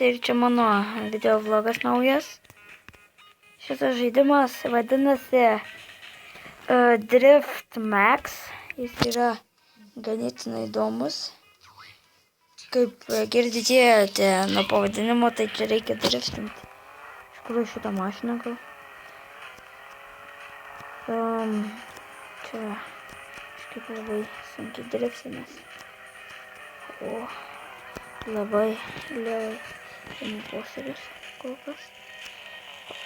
ir čia mano video vlogas naujas. Šitas žaidimas vadinasi Drift Max. Jis yra ganėtinai įdomus. Kaip girdėjote nuo pavadinimo, tai čia reikia driftinti. Iš kur šitą mašiną gal? Čia kažkaip labai sunkiai driftinas. O, labai lėvai posėdis kol kas.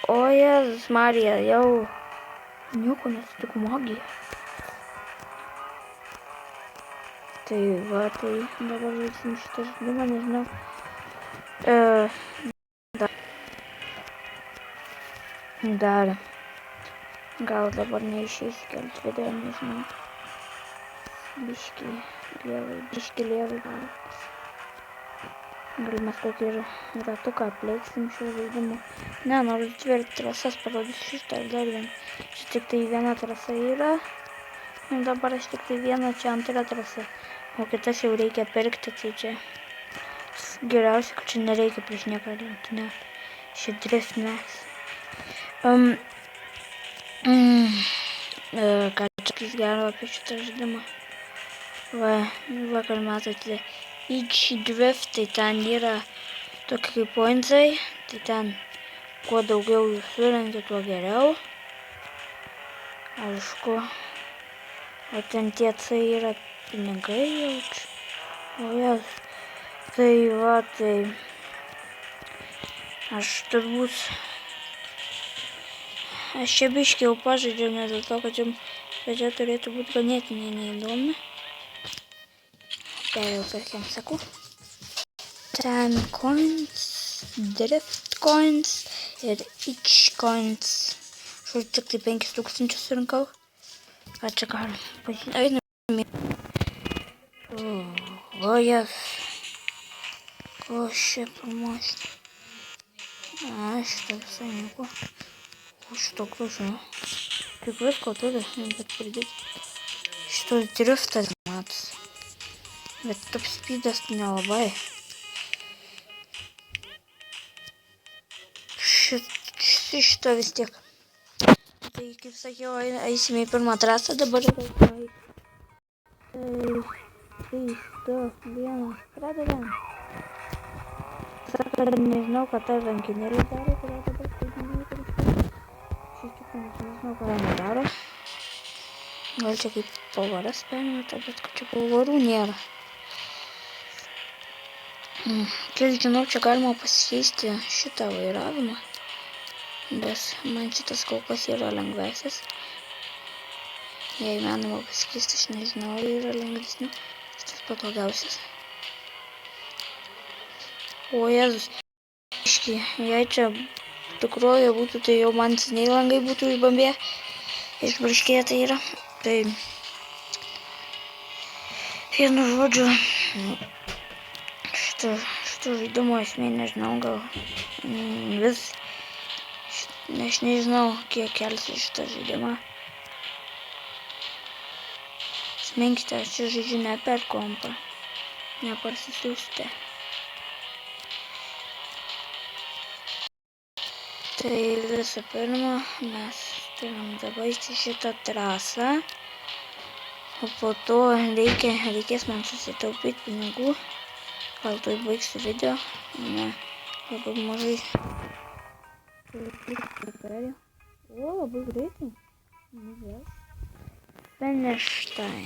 O, Jėzus Marija, jau nieko nesitiko magija. Tai va, tai dabar žaisim šitą žaidimą, nežinau. Dar gal dabar neišeis kelti video, nežinau. Biški lėvai gal. Gal mes kokį ratuką apleiksim šio žaidimu. Ne, noriu dvi trasas parodysiu šitą ir dar vieną. Čia tik tai viena trasa yra. Ir dabar aš tik tai vieną, čia antra trasa. O kitas jau reikia pirkti, tai čia geriausia, kad čia nereikia prieš nieką rinkti. Šį Drift Max. Ką čia gero apie šitą žaidimą. Vakar matote Each Drift, tai ten yra tokie kaip pointsai, tai ten kuo daugiau jūs surenki, tuo geriau. Aišku, o ten tie C yra pinigai jaučiu. O jas, tai va, tai aš turbūt, aš čia biškį jau pažaidžiau, ne dėl to, kad jums pradžia turėtų būti ganėtinai neįdomi. Perėjau per kiem sakau. Ten coins, drift coins ir each coins. Štai tik tai 5000 surinkau. Ką čia galim pažiūrėti? O jas. Ko šia promošė? Šitą visai nieko. O šito klaužinu. Kaip visko turi, bet pridėti. Šitos driftas matos. Bet top speedas nelabai. Šito vis tiek. Tai kaip sakiau, eisime į pirmą trasą, dabar yra 3, 2, 1, pradedam. Sakau, nežinau, ką ta rankinėlė daro, kurią dabar skaitmenį. Nežinau, ką jinai daro. Gal čia kaip pavaras permeta, bet kad čia pavarų nėra. Kiek žinau, čia galima pasikeisti šitą vairavimą, bet man šitas kol kas yra lengvesnis. Jei įmanoma pasikeisti, aš nežinau, yra lengvesnių, šitas patogiausias. O Jėzus, jei čia tikroje būtų, tai jau man seniai langai būtų išbambėję, išbraškėję tai yra. Tai vienu žodžiu, šito žaidimo esmė, nežinau, gal aš nežinau, kiek kelsiu šitą žaidimą. Sminkite, aš čia žaidžiu ne per kompą, neparsisiųsite. Tai visų pirma, mes turim dabaisti šitą trasą, o po to reikės man susitaupyti pinigų. Gal tai baigsiu video, ne, labai mažai. O, labai greitai. Peneštai.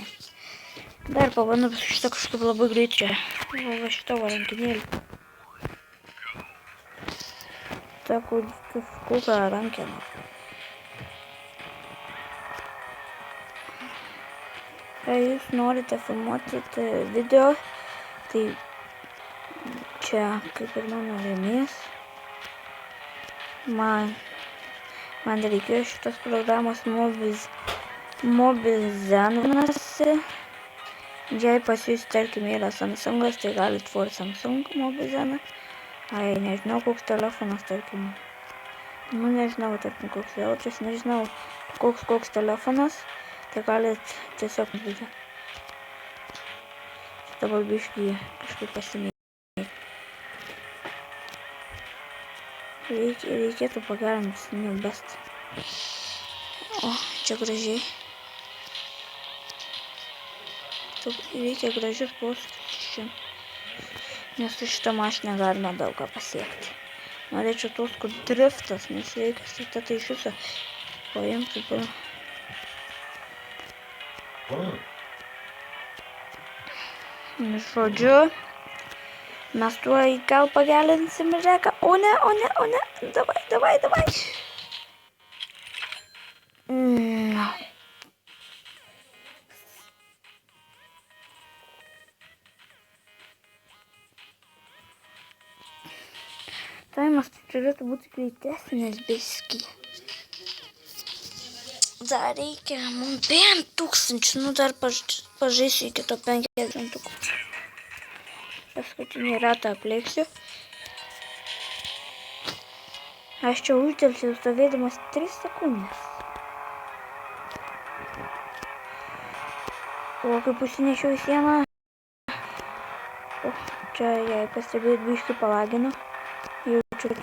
Dar pabandom šitą kažkaip labai greitai čia. Va šitą rankinėlį. Ta kokią rankeną. Jei jūs norite filmuoti video, tai čia kaip ir mano rėmėjas. Man reikėjo šitos programos Mobizenas. Jei pas jūs, tarkim, yra Samsungas, tai galit for Samsung Mobizeną. Nežinau, koks telefonas, tarkim. Nežinau, tarkim, koks jaučias, nežinau, koks telefonas. Tai galit tiesiog video. Dabar biškį kažkaip pasimėti. Reikėtų pagerinti New Best. O, čia gražiai. Reikia gražius posūkius. Nes su šitą mašiną galima daug ką pasiekti. Norėčiau tos, kur driftas, nes reikia tai iš viso paimti. Žodžiu, mes tuoj gal pagelinsim žeką. O ne. Davai. Taimas turėtų būti greitesnis biskį. Dar reikia mums 5000, nu dar pažaisiu iki to 50. Paskutinį ratą apleiksiu. Aš čia uždelsiu stovėdamas 3 sekundės. O kaip užsinešiau į sieną. O, čia jei pastebėjot biškį palagino. Jaučiu, kad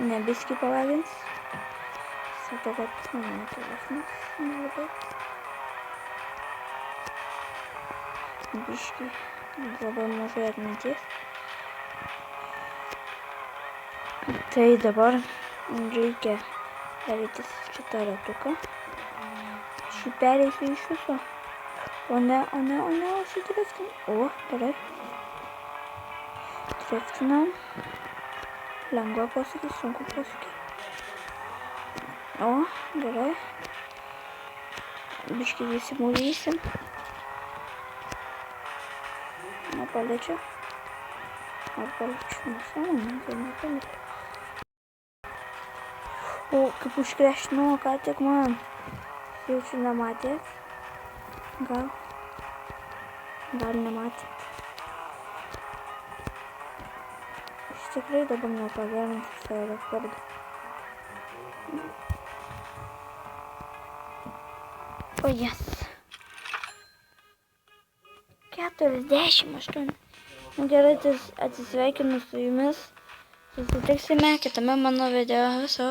nebiskį palagins. Sato, kad telefnas nelabai. Biškį labai mažai atminties. Tai dabar reikia perėti šitą ratuką. Šį pereisiu iš viso. O ne, užsidriftinam. O, gerai. Driftinam. Lengva posūkį, sunku posūkį. O, gerai. Biškį visi mūvysim. Nepaliečiu. Nesąmonė. O, kaip užkrešinau, ką tik man. Jaučiu nematėt. Gal nematėt. Aš tikrai dabar nepagerinsiu savo rekordą. O jas. 48. Nu gerai, atsisveikinu su jumis. Susitiksime kitame mano video. Viso.